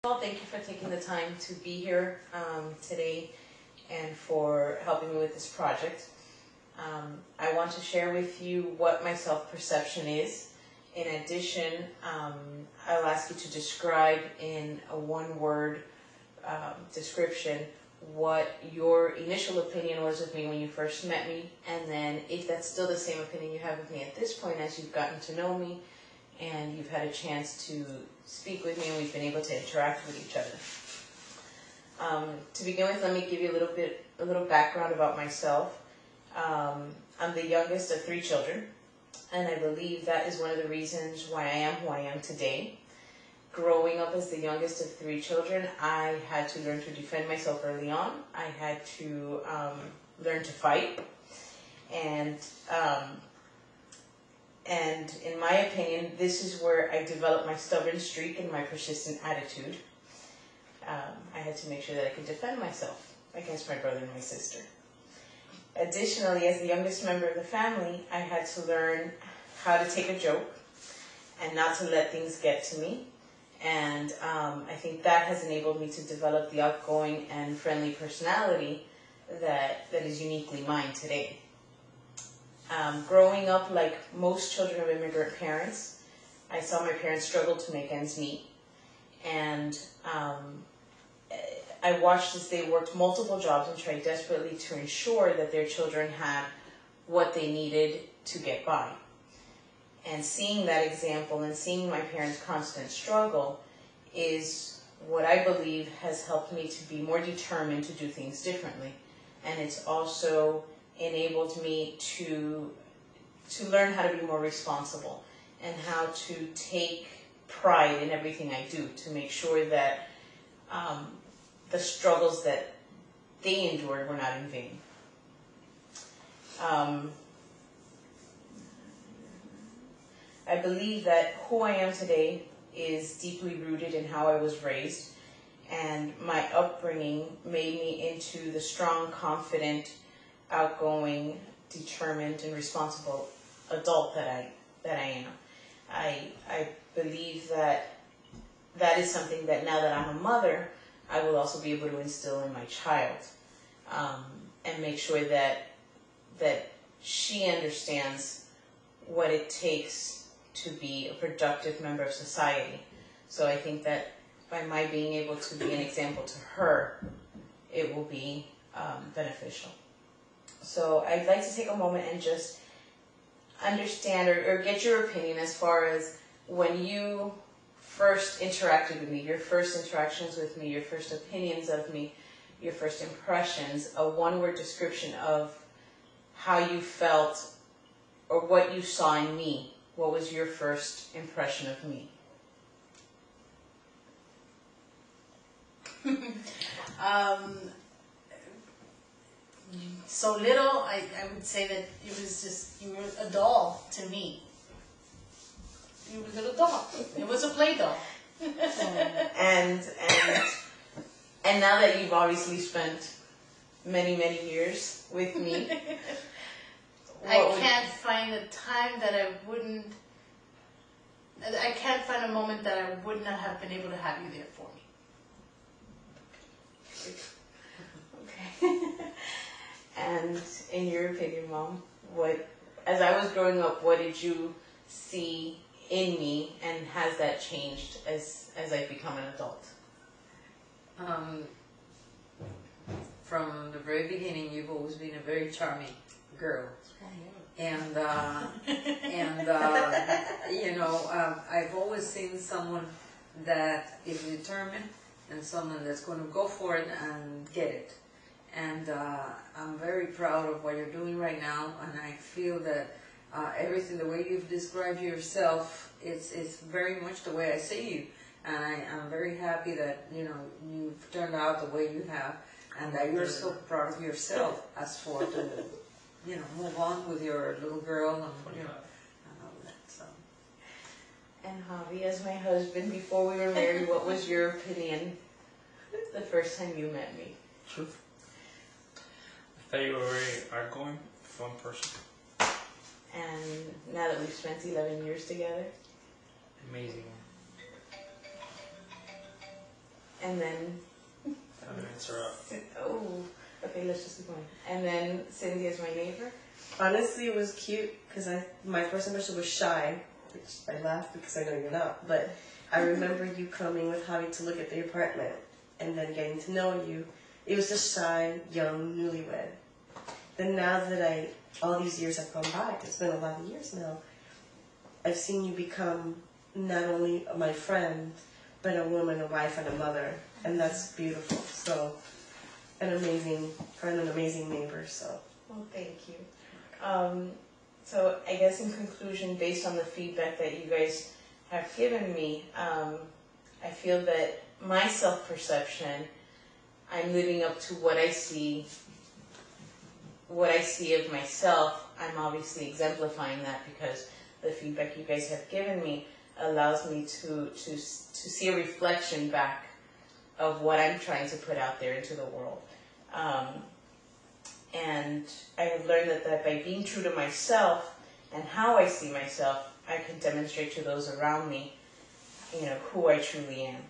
Well, thank you for taking the time to be here today and for helping me with this project. I want to share with you what my self-perception is. In addition, I'll ask you to describe in a one-word description what your initial opinion was of me when you first met me, and then if that's still the same opinion you have of me at this point as you've gotten to know me and you've had a chance to speak with me and we've been able to interact with each other. To begin with, let me give you a little background about myself. I'm the youngest of 3 children, and I believe that is one of the reasons why I am who I am today. Growing up as the youngest of 3 children, I had to learn to defend myself early on. I had to learn to fight, and in my opinion, this is where I developed my stubborn streak and my persistent attitude. I had to make sure that I could defend myself against my brother and my sister. Additionally, as the youngest member of the family, I had to learn how to take a joke and not to let things get to me. And I think that has enabled me to develop the outgoing and friendly personality that is uniquely mine today. Growing up like most children of immigrant parents, I saw my parents struggle to make ends meet. And I watched as they worked multiple jobs and tried desperately to ensure that their children had what they needed to get by. And seeing that example and seeing my parents' constant struggle is what I believe has helped me to be more determined to do things differently. And it's also enabled me to learn how to be more responsible and how to take pride in everything I do to make sure that the struggles that they endured were not in vain. I believe that who I am today is deeply rooted in how I was raised, and my upbringing made me into the strong, confident, outgoing, determined, and responsible adult that I am. I believe that is something that now that I'm a mother, I will also be able to instill in my child, and make sure that she understands what it takes to be a productive member of society. So I think that by my being able to be an example to her, it will be beneficial. So I'd like to take a moment and just understand or get your opinion as far as when you first interacted with me, your first interactions with me, your first opinions of me, your first impressions, a one-word description of how you felt or what you saw in me. What was your first impression of me? So little, I would say that it was just, you were a doll to me. You were a little doll. It was a play doll. and now that you've obviously spent many years with me, I can't find a time that I can't find a moment that I would not have been able to have you there for me. Okay. And in your opinion, Mom, as I was growing up, what did you see in me, and has that changed as I've become an adult? From the very beginning, you've always been a very charming girl. And you know, I've always seen someone that is determined and someone that's going to go for it and get it. And I'm very proud of what you're doing right now, and I feel that everything, the way you've described yourself, it's very much the way I see you. And I'm very happy that, you know, you've turned out the way you have, and that you're so proud of yourself as for to, you know, move on with your little girl and, you know, and all that. So. And Javi, as my husband, before we were married, what was your opinion the first time you met me? Truth. I thought you were a very outgoing, fun person. And now that we've spent 11 years together? Amazing. And then, Interrupt. oh, okay, let's just keep going. And then Cindy is my neighbor. Honestly, it was cute because my first impression was shy, which I laughed because I know you're not. But I remember you coming with Javi to look at the apartment and then getting to know you. It was just shy, young, newlywed. Then now that all these years have gone by, it's been a lot of years now, I've seen you become not only my friend, but a woman, a wife, and a mother. And that's beautiful. So, an amazing friend, an amazing neighbor, so. Well, thank you. So I guess in conclusion, based on the feedback that you guys have given me, I feel that my self-perception, I'm living up to what I see of myself. I'm obviously exemplifying that because the feedback you guys have given me allows me to see a reflection back of what I'm trying to put out there into the world. And I have learned that by being true to myself and how I see myself, I can demonstrate to those around me, who I truly am.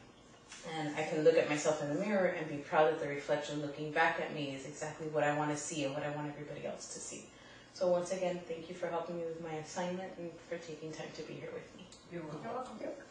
And I can look at myself in the mirror and be proud that the reflection looking back at me is exactly what I want to see and what I want everybody else to see. So once again, thank you for helping me with my assignment and for taking time to be here with me. You're welcome. You're welcome.